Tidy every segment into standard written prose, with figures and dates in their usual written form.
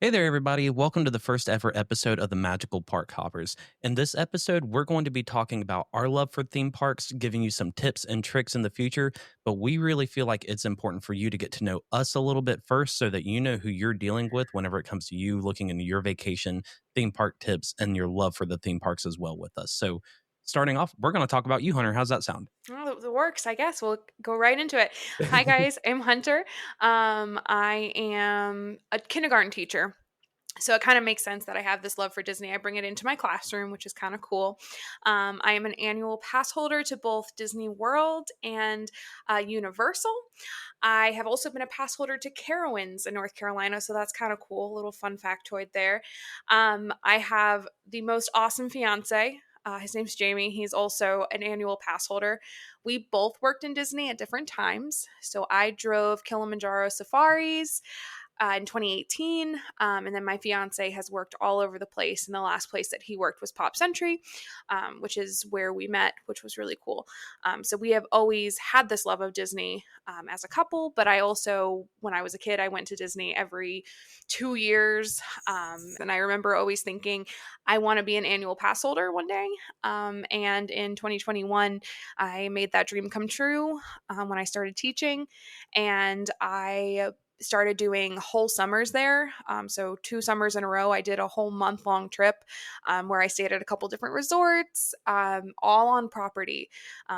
Hey there, everybody. Welcome to the first ever episode of the Magical Park Hoppers. In this episode, we're going to be talking about our love for theme parks, giving you some tips and tricks in the future. But we really feel like it's important for you to get to know us a little bit first so that you know who you're dealing with whenever it comes to you looking into your vacation, theme park tips, and your love for the theme parks as well with us. So, starting off, we're going to talk about you, Hunter. How's that sound? Oh, the works, I guess. We'll go right into it. Hi, guys. I'm Hunter. I am a kindergarten teacher. So it kind of makes sense that I have this love for Disney. I bring it into my classroom, which is kind of cool. I am an annual pass holder to both Disney World and Universal. I have also been a pass holder to Carowinds in North Carolina, so that's kind of cool. A little fun factoid there. I have the most awesome fiance. His name's Jamie. He's also an annual pass holder. We both worked in Disney at different times. So I drove Kilimanjaro safaris in 2018. And then my fiance has worked all over the place. And the last place that he worked was Pop Century, which is where we met, which was really cool. So we have always had this love of Disney as a couple. But I also, when I was a kid, I went to Disney every 2 years. And I remember always thinking, I want to be an annual pass holder one day. And in 2021, I made that dream come true when I started teaching. And I started doing whole summers there. So 2 summers in a row, I did a whole month-long trip where I stayed at a couple different resorts, all on property.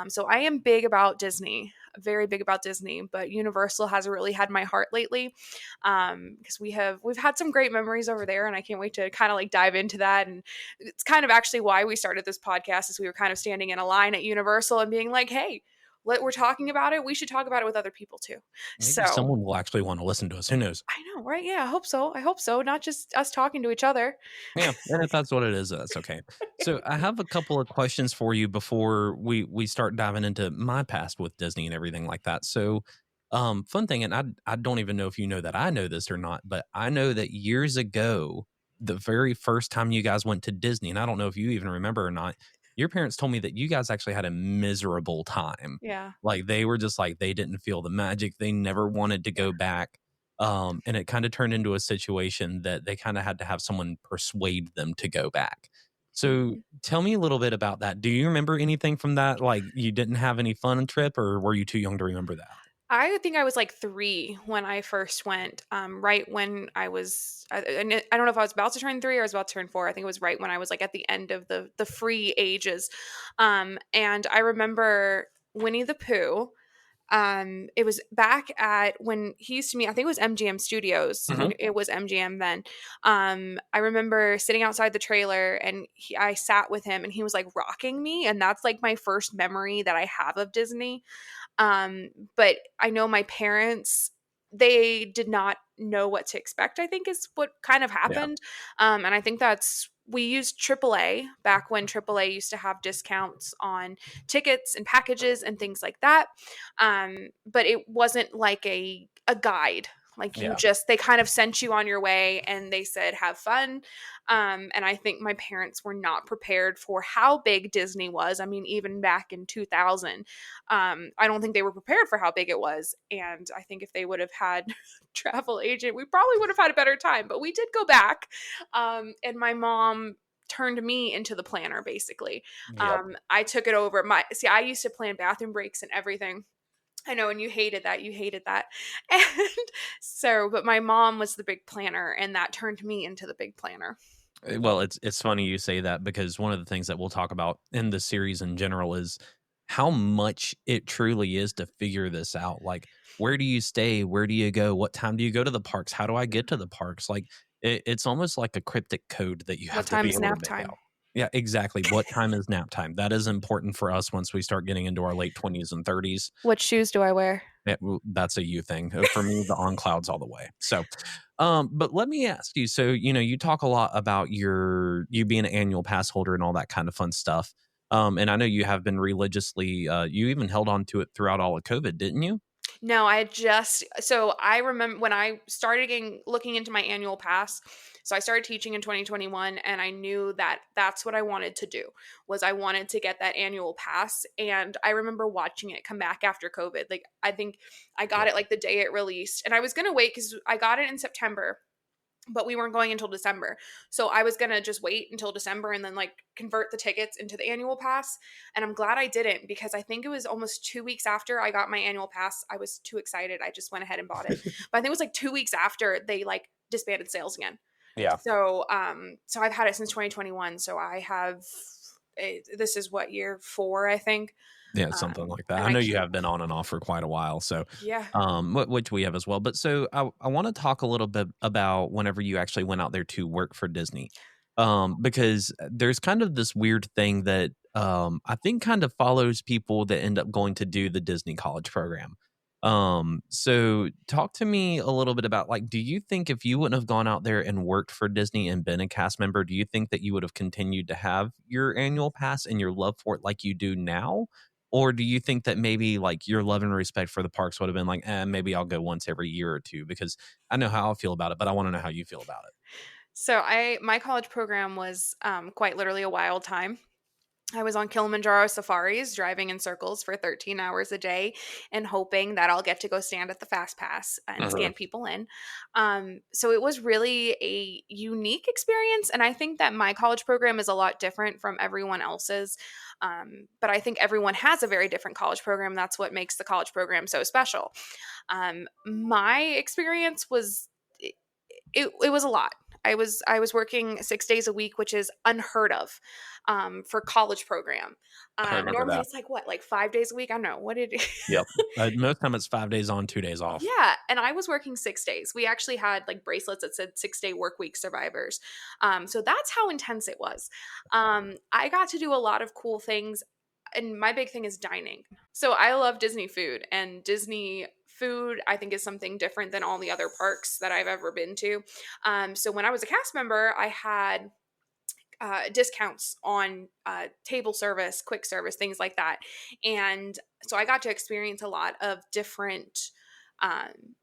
So I am big about Disney, very big about Disney, but Universal has really had my heart lately because we've had some great memories over there, and I can't wait to kind of like dive into that. And it's kind of actually why we started this podcast, is we were kind of standing in a line at Universal and being like, hey, we're talking about it. We should talk about it with other people too. Maybe So someone will actually want to listen to us. Who knows? I know, right? Yeah, I hope so. I hope so. Not just us talking to each other. Yeah, and if that's what it is, that's okay. So I have a couple of questions for you before we start diving into my past with Disney and everything like that. So, fun thing, and I don't even know if you know that I know this or not, but I know that years ago, the very first time you guys went to Disney, and I don't know if you even remember or not, your parents told me that you guys actually had a miserable time. Yeah. Like they were just like they didn't feel the magic. They never wanted to go back, and it kind of turned into a situation that they kind of had to have someone persuade them to go back. So Mhm. tell me a little bit about that. Do you remember anything from that? Like you didn't have any fun trip, or were you too young to remember that? I think I was like 3 when I first went. Right when I was, I don't know if I was about to turn 3 or I was about to turn 4. I think it was right when I was like at the end of the free ages. And I remember Winnie the Pooh. It was back at when he used to meet, I think it was MGM Studios Hmm. when it was MGM then. I remember sitting outside the trailer and I sat with him and he was like rocking me. And that's like my first memory that I have of Disney. But I know my parents, they did not know what to expect, I think is what kind of Yeah. happened. And I think we used AAA back when AAA used to have discounts on tickets and packages and things like that. But it wasn't like a guide. Like Yeah. they kind of sent you on your way and they said, have fun. And I think my parents were not prepared for how big Disney was. I mean, even back in 2000, I don't think they were prepared for how big it was. And I think if they would have had travel agent, we probably would have had a better time. But we did go back. And my mom turned me into the planner basically. Yep. I took it over. I used to plan bathroom breaks and everything. I know, and you hated that. You hated that. And so, but my mom was the big planner, and that turned me into the big planner. Well, it's funny you say that because one of the things that we'll talk about in the series in general is how much it truly is to figure this out. Like, where do you stay? Where do you go? What time do you go to the parks? How do I get to the parks? Like, it's almost like a cryptic code that you What have to time be is able to nap make time? out. Yeah, exactly. What time is nap time? That is important for us once we start getting into our late 20s and 30s. What shoes do I wear? That's a you thing. For me, the on clouds all the way. So, but let me ask you. So, you talk a lot about you being an annual pass holder and all that kind of fun stuff. And I know you have been religiously. You even held on to it throughout all of COVID, didn't you? No, so I remember when I started looking into my annual pass. So I started teaching in 2021 and I knew that that's what I wanted to do was I wanted to get that annual pass. And I remember watching it come back after COVID. Like I think I got Yeah. it like the day it released and I was going to wait cuz I got it in September. but we weren't going until December. So I was going to just wait until December and then like convert the tickets into the annual pass. And I'm glad I didn't, because I think it was almost 2 weeks after I got my annual pass. I was too excited. I just went ahead and bought it. But I think it was like 2 weeks after they like disbanded sales again. Yeah. So I've had it since 2021. So I have, this is what, year 4, I think. Yeah, something like that. And I I know you can't, have been on and off for quite a while, so, yeah. which we have as well. But so I wanna talk a little bit about whenever you actually went out there to work for Disney, because there's kind of this weird thing that, I think kind of follows people that end up going to do the Disney College program. So talk to me a little bit about, like, do you think if you wouldn't have gone out there and worked for Disney and been a cast member, do you think that you would have continued to have your annual pass and your love for it like you do now? Or do you think that maybe like your love and respect for the parks would have been like, maybe I'll go once every year or two? Because I know how I feel about it, but I want to know how you feel about it. So my college program was quite literally a wild time. I was on Kilimanjaro safaris, driving in circles for 13 hours a day and hoping that I'll get to go stand at the Fast Pass and Mhm. scan people in. So it was really a unique experience. And I think that my college program is a lot different from everyone else's. But I think everyone has a very different college program. That's what makes the college program so special. My experience was it was a lot. I was working 6 days a week, which is unheard of for college program. I remember Normally that. it's like what, like 5 days a week. I don't know what it is. Yep. Most time it's 5 days on, 2 days off. Yeah, and I was working 6 days. We actually had like bracelets that said 6 day work week survivors. So that's how intense it was. I got to do a lot of cool things, and my big thing is dining. So I love Disney food, and Disney food I think is something different than all the other parks that I've ever been to. So when I was a cast member, I had discounts on table service, quick service, things like that. And so I got to experience a lot of different um,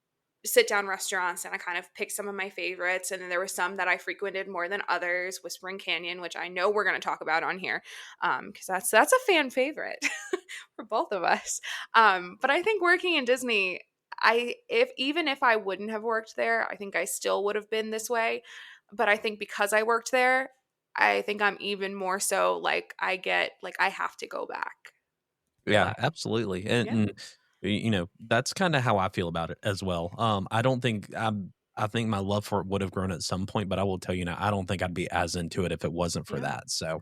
sit down restaurants, and I kind of picked some of my favorites. And then there were some that I frequented more than others. Whispering Canyon, which I know we're going to talk about on here, because that's a fan favorite for both of us. But I think working in Disney, if I wouldn't have worked there, I think I still would have been this way. But I think because I worked there, I think I'm even more so like I have to go back. Yeah, But absolutely. And that's kind of how I feel about it as well. I don't think I think my love for it would have grown at some point, but I will tell you now, I don't think I'd be as into it if it wasn't for yeah. that. So,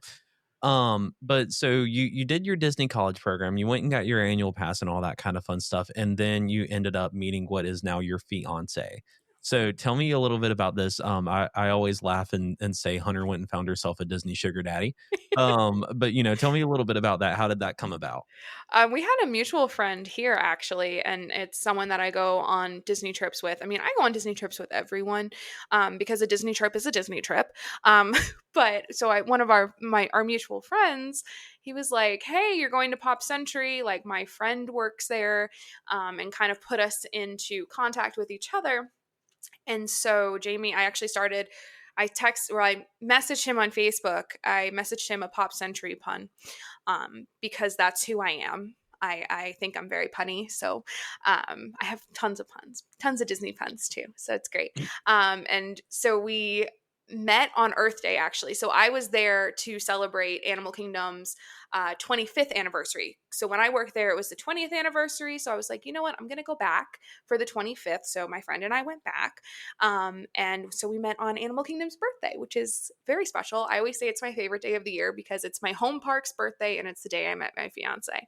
but so you did your Disney college program, you went and got your annual pass and all that kind of fun stuff, and then you ended up meeting what is now your fiance. So tell me a little bit about this. I always laugh and say Hunter went and found herself a Disney sugar daddy. But tell me a little bit about that. How did that come about? We had a mutual friend here actually, and it's someone that I go on Disney trips with. I mean, I go on Disney trips with everyone, because a Disney trip is a Disney trip. But so one of our mutual friends, he was like, "Hey, you're going to Pop Century? Like my friend works there," and kind of put us into contact with each other. And so Jamie, I messaged him on Facebook. I messaged him a Pop Century pun, because that's who I am. I think I'm very punny. So I have tons of puns, tons of Disney puns too. So it's great. And so we met on Earth Day, actually. So I was there to celebrate Animal Kingdom's 25th anniversary. So when I worked there, it was the 20th anniversary. So I was like, you know what? I'm going to go back for the 25th. So my friend and I went back. And so we met on Animal Kingdom's birthday, which is very special. I always say it's my favorite day of the year because it's my home park's birthday and it's the day I met my fiance.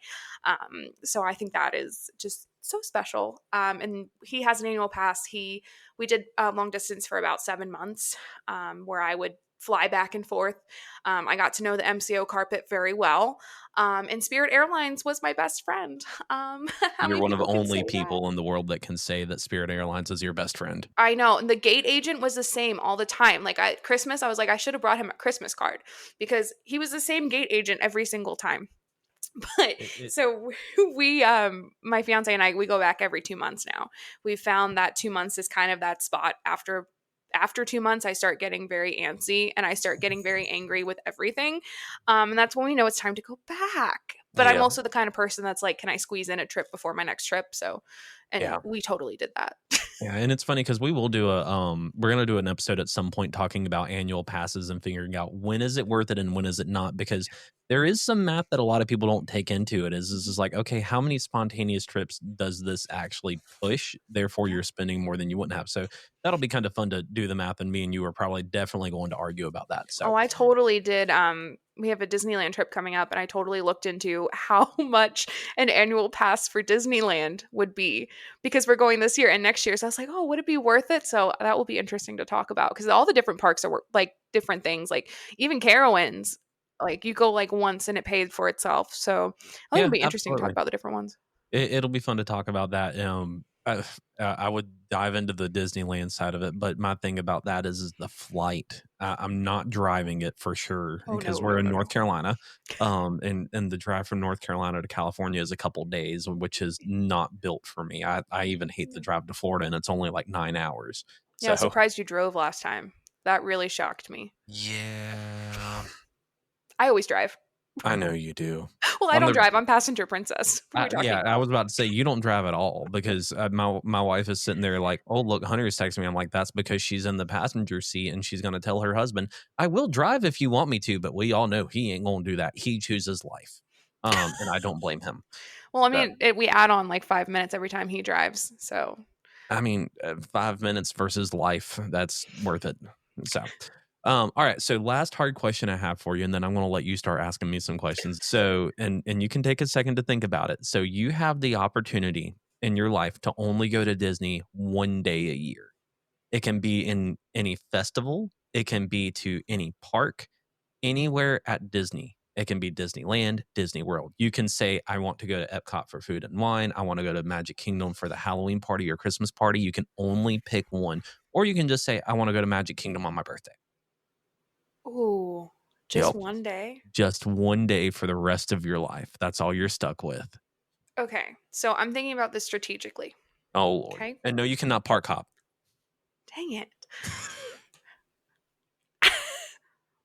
So I think that is just so special. And he has an annual pass. We did long distance for about 7 months, where I would fly back and forth. I got to know the MCO carpet very well. And Spirit Airlines was my best friend. How You're many one of the people can only say that? people in the world that can say that Spirit Airlines is your best friend. I know. And the gate agent was the same all the time. Like at Christmas, I was like, I should have brought him a Christmas card because he was the same gate agent every single time. But It so we my fiance and I, we go back every 2 months now. We found that 2 months is kind of that spot. After 2 months I start getting very antsy and I start getting very angry with everything, and that's when we know it's time to go back. But I'm Yeah, also the kind of person that's like, can I squeeze in a trip before my next trip? So, and yeah. we totally did that. Yeah, and it's funny because we will do we're gonna do an episode at some point talking about annual passes and figuring out when is it worth it and when is it not, because there is some math that a lot of people don't take into it. Is just like, okay, how many spontaneous trips does this actually push? Therefore, Yeah. you're spending more than you wouldn't have. So that'll be kind of fun to do the math, and me and you are probably definitely going to argue about that. So Oh, I totally did. We have a Disneyland trip coming up, and I totally looked into how much an annual pass for Disneyland would be because we're going this year and next year. So I was like, oh, would it be worth it? So that will be interesting to talk about because all the different parks are like different things. Like even Carowinds, like you go like once and it paid for itself. So I think it'll yeah, be interesting to talk absolutely. about the different ones. It'll be fun to talk about that. I would dive into the Disneyland side of it, but my thing about that is the flight. I'm not driving it for sure Oh because no, we're no, in no, no. North Carolina, and the drive from North Carolina to California is a couple days, which is not built for me. I even hate the drive to Florida, and it's only like 9 hours. Yeah, I was So surprised you drove last time. That really shocked me. yeah, I always drive. I know you do. Well, I I'm don't the drive. I'm passenger princess. What are we Yeah, talking I about? was about to say you don't drive at all because my wife is sitting there like, oh look, Hunter is texting me. I'm like, that's because she's in the passenger seat and she's gonna tell her husband, I will drive if you want me to, but we all know he ain't gonna do that. He chooses life, and I don't blame him. Well, I So mean, we add on like 5 minutes every time he drives. So, I mean, 5 minutes versus life, that's worth it. So, all right. So, last hard question I have for you, and then I'm going to let you start asking me some questions. So, and you can take a second to think about it. So, you have the opportunity in your life to only go to Disney one day a year. It can be in any festival. It can be to any park anywhere at Disney. It can be Disneyland, Disney World. You can say, I want to go to Epcot for food and wine. I want to go to Magic Kingdom for the Halloween party or Christmas party. You can only pick one. Or you can just say, I want to go to Magic Kingdom on my birthday. ooh, just Yep. one day. Just one day for the rest of your life. That's all you're stuck with. Okay. So I'm thinking about this strategically. Oh, Lord. Okay. And no, you cannot park hop. Dang it.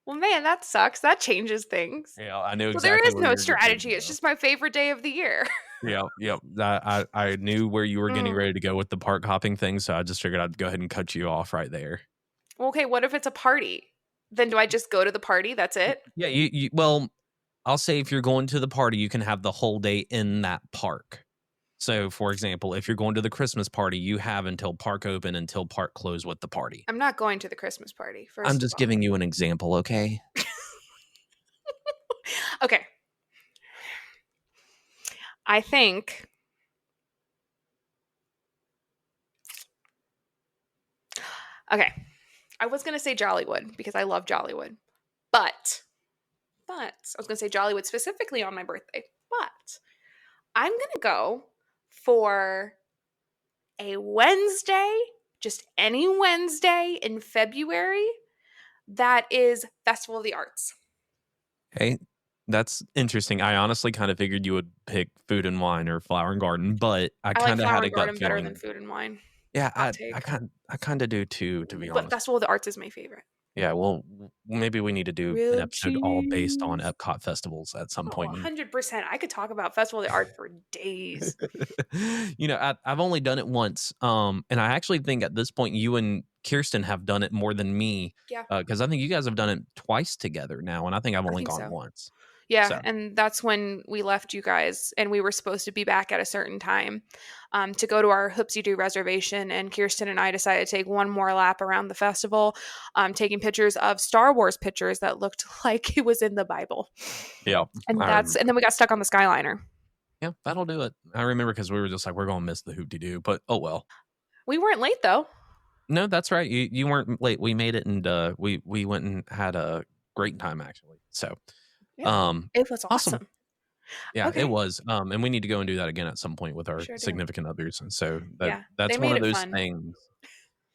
Well, man, that sucks. That changes things. Yeah, I knew Well, there exactly is where no you were getting strategy. ready to It's go. just my favorite day of the year. Yep. I knew where you were getting Mm. ready to go with the park hopping thing, so I just figured I'd go ahead and cut you off right there. Okay. What if it's a party? Then do I just go to the party? That's it? Yeah, well, I'll say if you're going to the party, you can have the whole day in that park. So, for example, if you're going to the Christmas party, you have until park open until park close with the party. I'm not going to the Christmas party, I'm first of just all. giving you an example, okay? Okay. I think okay. I was gonna say Jollywood because I love Jollywood. But I was gonna say Jollywood specifically on my birthday. But I'm gonna go for a Wednesday, just any Wednesday in February that is Festival of the Arts. Okay. That's interesting. I honestly kind of figured you would pick food and wine or flower and garden, but I I like kind of Flower had a and gut Garden better than feeling. Food and Wine. Yeah, Hot I take. kind of do too, to be But honest. Festival of the Arts is my favorite. Yeah, well, maybe we need to do an Grilled episode all based on cheese. Epcot festivals at some Oh, point. 100%. I could talk about Festival of the Arts for days. I've only done it once, and I actually think at this point you and Kirsten have done it more than me, Yeah, because I think you guys have done it twice together now, and I think I've I only think gone so. once. Yeah, So and that's when we left you guys, and we were supposed to be back at a certain time to go to our Hoopsie Doo reservation. And Kirsten and I decided to take one more lap around the festival, taking pictures of Star Wars pictures that looked like it was in the Bible. yeah, And I remember. then we got stuck on the Skyliner. Yeah, that'll do it. I remember because we were just like, we're gonna miss the hoop doo, but oh well. We weren't late though. No, that's right. You weren't late. We made it, and we went and had a great time actually. So Yeah, um, it was awesome. awesome. Yeah, it Okay, was. And we need to go and do that again at some point with we our sure do. significant others. And so Yeah, they that's one made of it those fun. things.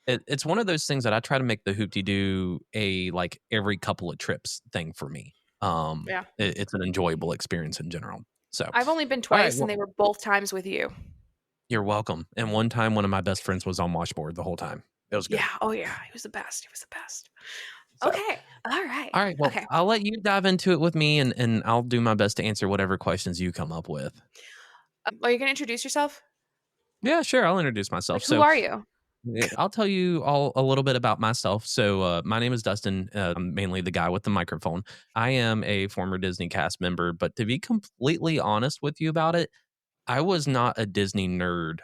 It's one of those things that I try to make the hoopty do a like every couple of trips thing for me. Yeah, It's an enjoyable experience in general. So, I've only been all right, twice, and well, they were both times with you. you're welcome. And one time, one of my best friends was on washboard the whole time. It was good. Yeah. Oh yeah, he was the best. He was the best. So, Okay. All right. all right, well, Okay. I'll let you dive into it with me, and I'll do my best to answer whatever questions you come up with. Are you gonna introduce yourself? Yeah, sure. I'll introduce myself. Like, who So, are you? I'll tell you all a little bit about myself. So, my name is Dustin. I'm mainly the guy with the microphone. I am a former Disney cast member, but to be completely honest with you about it, I was not a Disney nerd,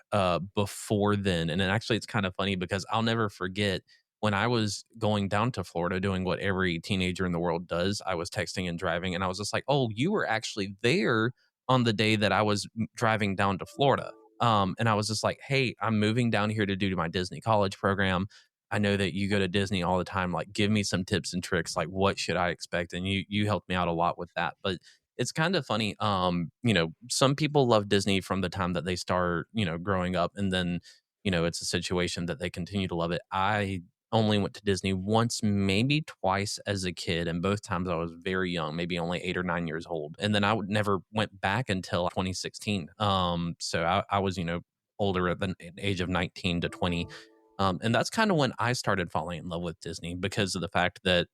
before then, and then actually it's kind of funny because I'll never forget when I was going down to Florida doing what every teenager in the world does. I was texting and driving, and I was just like, "Oh, you were actually there on the day that I was driving down to Florida." And I was just like, "Hey, I'm moving down here to do my Disney college program. I know that you go to Disney all the time. Like, give me some tips and tricks. Like, what should I expect?" And you helped me out a lot with that. But it's kind of funny. Some people love Disney from the time that they start, growing up, and then, it's a situation that they continue to love it. I only went to Disney once, maybe twice as a kid, and both times I was very young, maybe only 8 or 9 years old. And then never went back until 2016. So I was, older at the age of 19 to 20. And that's kind of when I started falling in love with Disney because of the fact that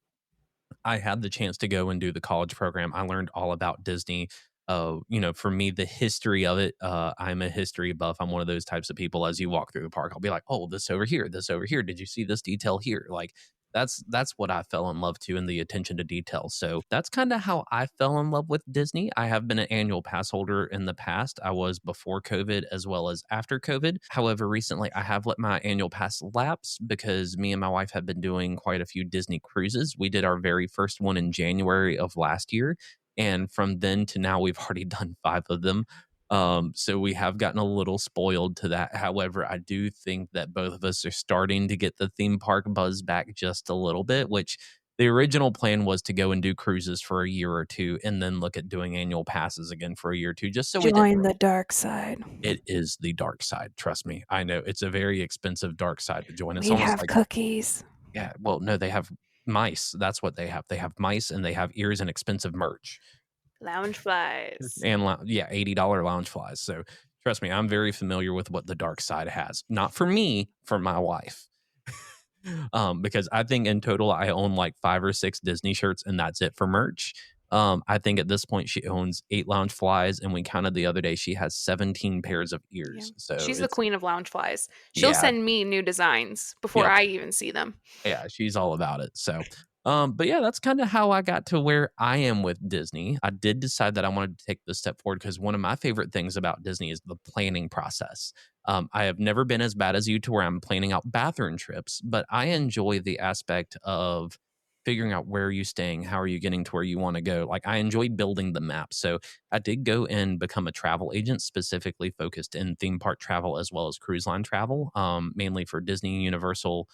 I had the chance to go and do the college program. I learned all about Disney. For me, the history of it, I'm a history buff. I'm one of those types of people. As you walk through the park, I'll be like, "Oh, this over here, this over here. Did you see this detail here?" Like that's what I fell in love to, and the attention to detail. So that's kind of how I fell in love with Disney. I have been an annual pass holder in the past. I was before COVID as well as after COVID. However, recently I have let my annual pass lapse because me and my wife have been doing quite a few Disney cruises. We did our very first one in January of last year. And from then to now, we've already done 5 of them. So we have gotten a little spoiled to that. However, I do think that both of us are starting to get the theme park buzz back just a little bit, which the original plan was to go and do cruises for a year or 2 and then look at doing annual passes again for a year or 2 just so we didn't. Join the dark side. It is the dark side, trust me. I know it's a very expensive dark side to join. It's We almost have like, cookies. yeah, well, no, they have mice. That's what they have. They have mice and they have ears and expensive merch. Lounge flies. And yeah, $80 lounge flies. So trust me, I'm very familiar with what the dark side has. Not for me, for my wife. Because I think in total I own like 5 or 6 Disney shirts and that's it for merch. I think at this point she owns 8 lounge flies, and we counted the other day she has 17 pairs of Yeah. ears. So She's the it's queen of lounge flies. She'll yeah, send me new designs before yep. I even see them. Yeah, she's all about it. So, but yeah, that's kind of how I got to where I am with Disney. I did decide that I wanted to take this step forward because one of my favorite things about Disney is the planning process. I have never been as bad as you to where I'm planning out bathroom trips, but I enjoy the aspect of figuring out where are you staying, how are you getting to where you want to go. Like I enjoy building the map. So I did go and become a travel agent specifically focused in theme park travel as well as cruise line travel, mainly for Disney, Universal,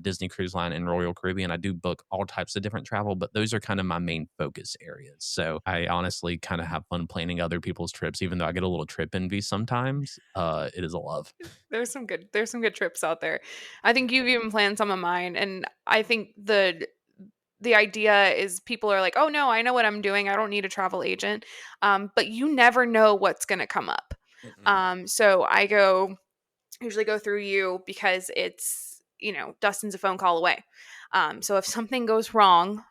Disney Cruise Line and Royal Caribbean. I do book all types of different travel, but those are kind of my main focus areas. So I honestly kind of have fun planning other people's trips, even though I get a little trip envy sometimes. It is a love. There's some good trips out there. I think you've even planned some of mine, and I think the idea is people are like, "Oh no, I know what I'm doing. I don't need a travel agent." But you never know what's going to come up. Mm-mm. So usually go through you because it's, Dustin's a phone call away. So if something goes wrong,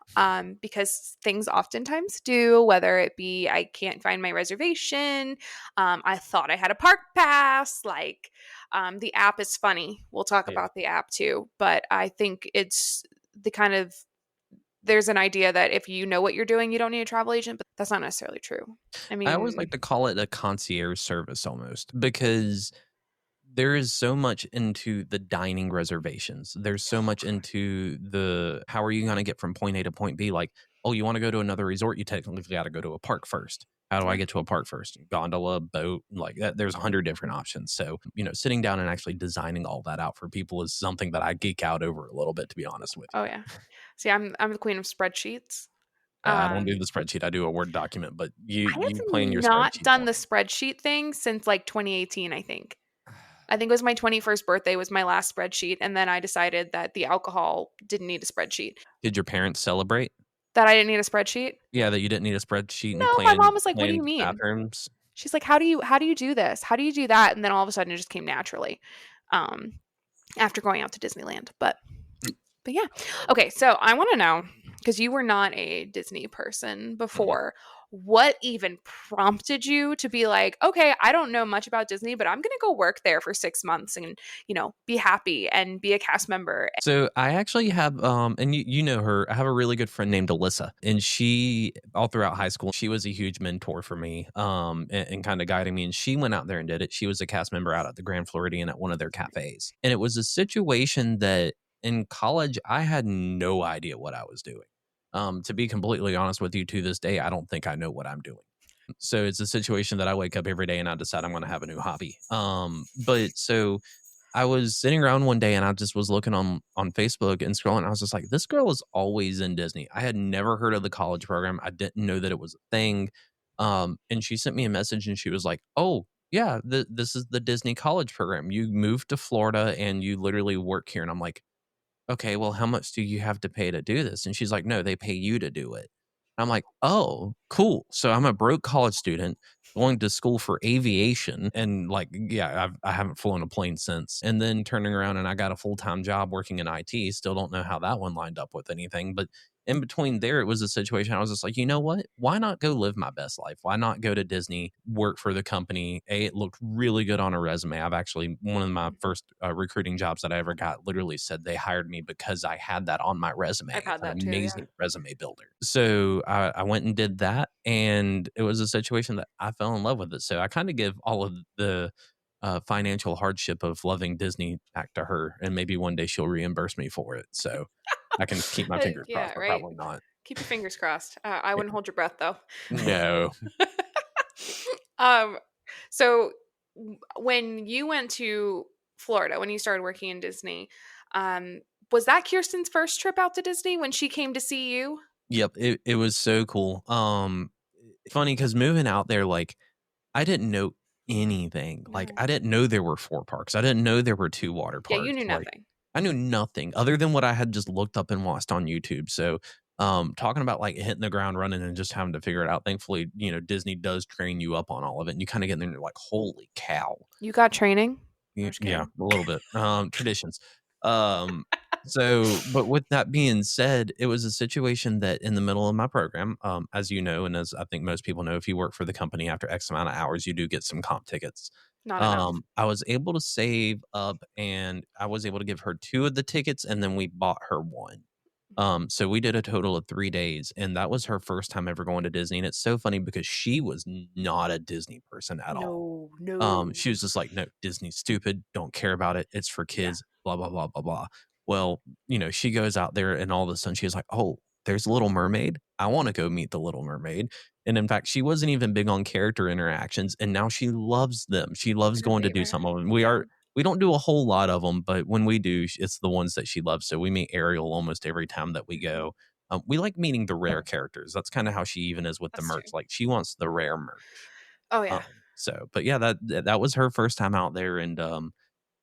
because things oftentimes do, whether it be I can't find my reservation, I thought I had a park pass, like the app is funny. We'll talk Yeah. about the app too, but I think it's the kind of there's an idea that if you know what you're doing, you don't need a travel agent, but that's not necessarily true. I I always like mean, to call it a concierge service almost because there is so much into the dining reservations. There's so much into the how are you going to get from point A to point B? Like, oh, you want to go to another resort? You technically got to go to a park first. How do I yeah. get to a park first? Gondola, boat, like that. There's 100 different options. So, sitting down and actually designing all that out for people is something that I geek out over a little bit, to be honest with you. Oh yeah. See, I'm the queen of spreadsheets. I don't do Um, the spreadsheet. I do a Word document, but you I have you plan your not spreadsheets done out. the spreadsheet thing since like 2018, I think. I think it was my 21st birthday was my last spreadsheet, and then I decided that the alcohol didn't need a spreadsheet. Did your parents celebrate? That I didn't need a spreadsheet? Yeah, that you didn't need a spreadsheet No, and my plan mom was like, "What do you planned mean?" bathrooms. She's like, "How do you do this? How do you do that?" And then all of a sudden it just came naturally. After going out to Disneyland. But yeah. Okay, so I want to know because you were not a Disney person Mm-mm. before. What even prompted you to be like, okay, I don't know much about Disney, but I'm going to go work there for 6 months and, be happy and be a cast member? So I actually have, and you know her. I have a really good friend named Alyssa, and she all throughout high school, she was a huge mentor for me, and kind of guiding me. And she went out there and did it. She was a cast member out at the Grand Floridian at one of their cafes, and it was a situation that in college I had no idea what I was doing. To be completely honest with you, to this day, I don't think I know what I'm doing. So it's a situation that I wake up every day and I decide I'm going to have a new hobby. But so I was sitting around one day and I just was looking on Facebook and scrolling. I was just like, this girl is always in Disney. I had never heard of the college program. I didn't know that it was a thing. And she sent me a message and she was like, "Oh, yeah, this is the Disney college program. You moved to Florida and you literally work here." And I'm like, "Okay, well, how much do you have to pay to do this?" And she's like, "No, they pay you to do it." I'm like, "Oh, cool." So I'm a broke college student going to school for aviation and like, yeah, I haven't flown a plane since. And then turning around and I got a full-time job working in IT. Still don't know how that one lined up with anything, but in between there, it was a situation I was just like, you know what? Why not go live my best life? Why not go to Disney, work for the company? It looked really good on a resume. I've actually, one of my first recruiting jobs that I ever got literally said they hired me because I had that on my resume. I've It's had an that too. Yeah. amazing resume builder. So I went and did that. And it was a situation that I fell in love with it. So I kind of give all of the financial hardship of loving Disney back to her. And maybe one day she'll reimburse me for it. So I can keep my fingers Yeah, crossed, but right. probably not. Keep your fingers crossed. I Yeah. wouldn't hold your breath though. No. um, so when you went to Florida, when you started working in Disney, um, was that Kirsten's first trip out to Disney when she came to see you? Yep. It was so cool. Funny because moving out there, like I didn't know anything. Like No. I didn't know there were 4 parks. I didn't know there were 2 water Yeah, you parks. knew Like nothing. I knew nothing other than what I had just looked up and watched on YouTube. So talking about like hitting the ground running and just having to figure it out. Thankfully, Disney does train you up on all of it. And you kind of get in there and you're like, holy cow. You got training? I'm just Yeah, kidding. a little bit. Traditions. Um, but with that being said, it was a situation that in the middle of my program, as you know, and as I think most people know, if you work for the company after X amount of hours, you do get some comp tickets. Not enough. I was able to save up and I was able to give her 2 of the tickets and then we bought her 1. So we did a total of 3 days and that was her first time ever going to Disney. And it's so funny because she was not a Disney person at all. No, no. She was just like, "No, Disney's stupid. Don't care about it. It's for Yeah. kids, blah, blah, blah, blah, blah." Well, she goes out there and all of a sudden she's like, "Oh, there's Little Mermaid. I want to go meet the Little Mermaid." And in fact, she wasn't even big on character interactions and now she loves them. She loves They're her going to do favorite. some of them. Yeah. We don't do a whole lot of them, but when we do, it's the ones that she loves. So we meet Ariel almost every time that we Mhm. go. We like meeting the rare characters. That's kind of how she even is with the Us merch. too. Like she wants the rare merch. Oh yeah. But yeah, that was her first time out there, and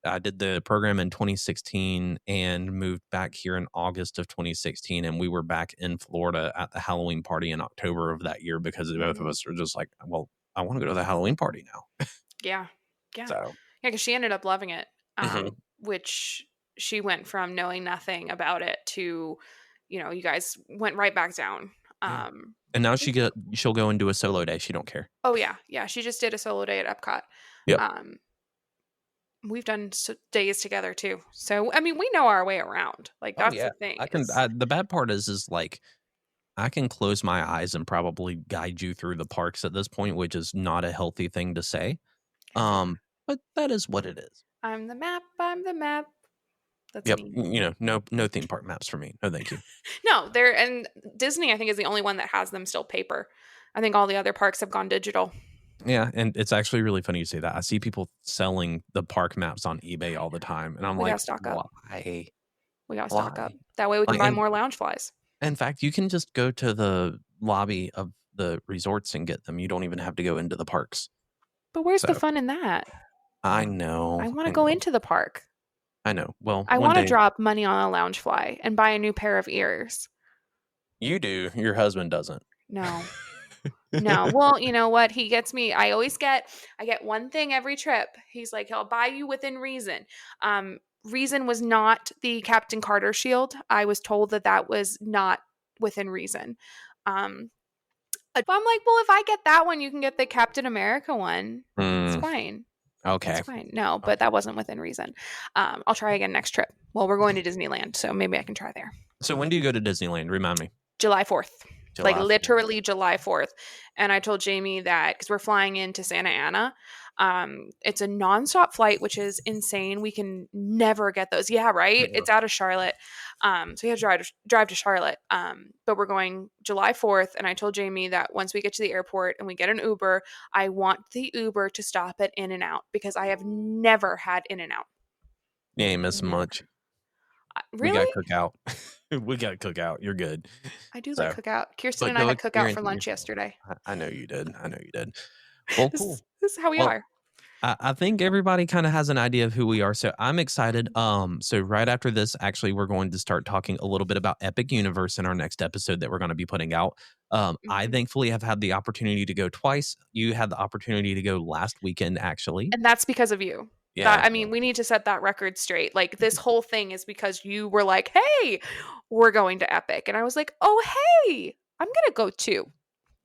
I did the program in 2016 and moved back here in August of 2016, and we were back in Florida at the Halloween party in October of that year because both of Mhm. us were just like, well, I want to go to the Halloween party now. Yeah. Yeah. So, Yeah, because she ended up loving it, mhm, which she went from knowing nothing about it to, you guys went right back down. yeah, Um, and now which she'll go and do a solo day. She don't care. oh yeah, yeah, she just did a solo day at Epcot. Yep. Um, we've done days together too, so I mean, we know our way around. Like Oh that's yeah, the thing I can. is, The bad part is like I can close my eyes and probably guide you through the parks at this point, which is not a healthy thing to say. But that is what it is. I'm the map. I'm the map. That's Yep. me. No theme park maps for me. No, thank you. No, they're and Disney. I think is the only one that has them still paper. I think all the other parks have gone digital. Yeah, and it's actually really funny you say that. I see people selling the park maps on eBay I all the know. time, and I'm We like, gotta stock up. why? We gotta stock up. Why? That way we can Like, buy and more lounge flies. in fact, you can just go to the lobby of the resorts and get them. You don't even have to go into the parks. But where's the So fun in that? I know, I want to I go know, into the park. I know. Well, I one want to day drop money on a lounge fly and buy a new pair of ears. you do. Your husband doesn't. No. No. Well, you know what? He gets me. I get one thing every trip. He's like, he'll buy you within reason. Reason was not the Captain Carter shield. I was told that was not within reason. But I'm like, well, if I get that one, you can get the Captain America one. It's Mm, fine. It's okay. fine. No, but that wasn't within reason. I'll try again next trip. Well, we're going to Disneyland, so maybe I can try there. So when do you go to Disneyland? Remind me. July 4th. Like July 4th. literally July 4th. And I told Jamie that because we're flying into Santa Ana. It's a nonstop flight, which is insane. We can never get those. Yeah, right. Yeah. It's out of Charlotte. So you have to drive to Charlotte. But we're going July 4th. And I told Jamie that once we get to the airport and we get an Uber, I want the Uber to stop at In-N-Out because I have never had In-N-Out. You ain't missing much. We Really? got cookout. We got cookout. You're good. I do So, like cookout. Kirsten but and I go had cookout for experience it lunch yourself. yesterday. I know you did. I know you did. Well, cool. This is how we Well, are. I think everybody kind of has an idea of who we are. So I'm excited. So right after this, actually, we're going to start talking a little bit about Epic Universe in our next episode that we're going to be putting out. I Mhm. thankfully have had the opportunity to go twice. You had the opportunity to go last weekend, actually. And that's because of you. Yeah. I mean, we need to set that record straight. Like this whole thing is because you were like, "Hey, we're going to Epic." And I was like, "Oh, hey, I'm going to go too."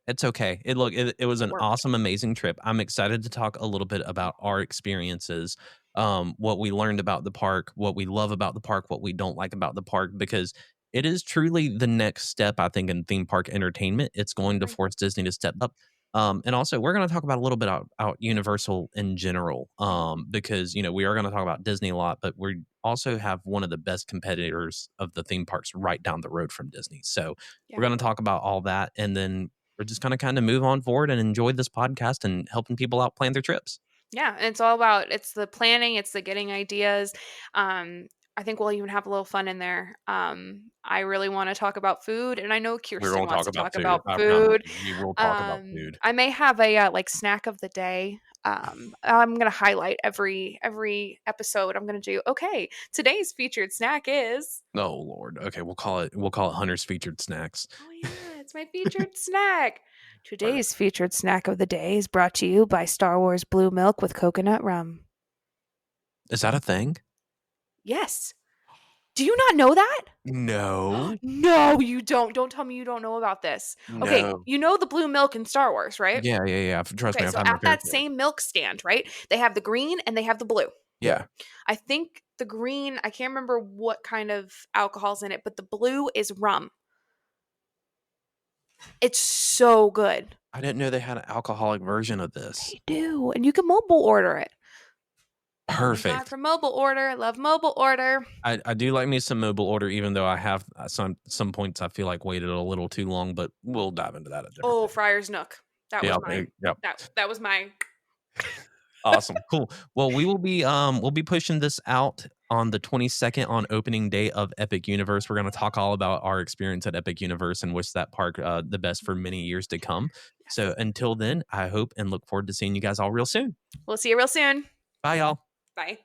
It's okay. It was It an worked. awesome, amazing trip. I'm excited to talk a little bit about our experiences, what we learned about the park, what we love about the park, what we don't like about the park, because it is truly the next step, I think, in theme park entertainment. It's going to Right. force Disney to step up. And also, we're going to talk about a little bit about Universal in general, Mhm. because we are going to talk about Disney a lot, but we also have one of the best competitors of the theme parks right down the road from Disney. So we're Yeah. going to talk about all that, and then we're just gonna kind of move on forward and enjoy this podcast and helping people out plan their trips. Yeah, and it's all about it's the planning, it's the getting ideas. Um I think we'll even have a little fun in there. I really want to talk about food, and I know We're Kirsten gonna wants talk to about talk food. about I promise food. you, we will talk about food. I may have a like snack of the day. I'm gonna highlight every episode. I'm gonna do okay. Today's featured snack is Oh Lord. Okay, we'll call it Hunter's featured snacks. oh yeah, it's my featured snack. Perfect. Today's featured snack of the day is brought to you by Star Wars Blue Milk with coconut rum. Is that a thing? Yes. Do you not know that? No. No, you don't. Don't tell me you don't know about this. Okay, No. you know the blue milk in Star Wars, right? Yeah, yeah, yeah. Trust Okay, me, I've so had my at fair that share. same milk stand, right? They have the green and they have the blue. Yeah. I think the green, I can't remember what kind of alcohol's in it, but the blue is rum. It's so good. I didn't know they had an alcoholic version of this. They do. And you can mobile order it. Only got Perfect. for mobile order. Love mobile order. I do like me some mobile order, even though I have some points I feel like waited a little too long, but we'll dive into that a different Oh, day. Friar's Nook. That Yeah, was okay, mine. yep. That was mine. Awesome. Cool. Well, we'll be pushing this out on the 22nd on opening day of Epic Universe. We're going to talk all about our experience at Epic Universe and wish that park the best for many years to come. So until then, I hope and look forward to seeing you guys all real soon. We'll see you real soon. Bye y'all. Bye.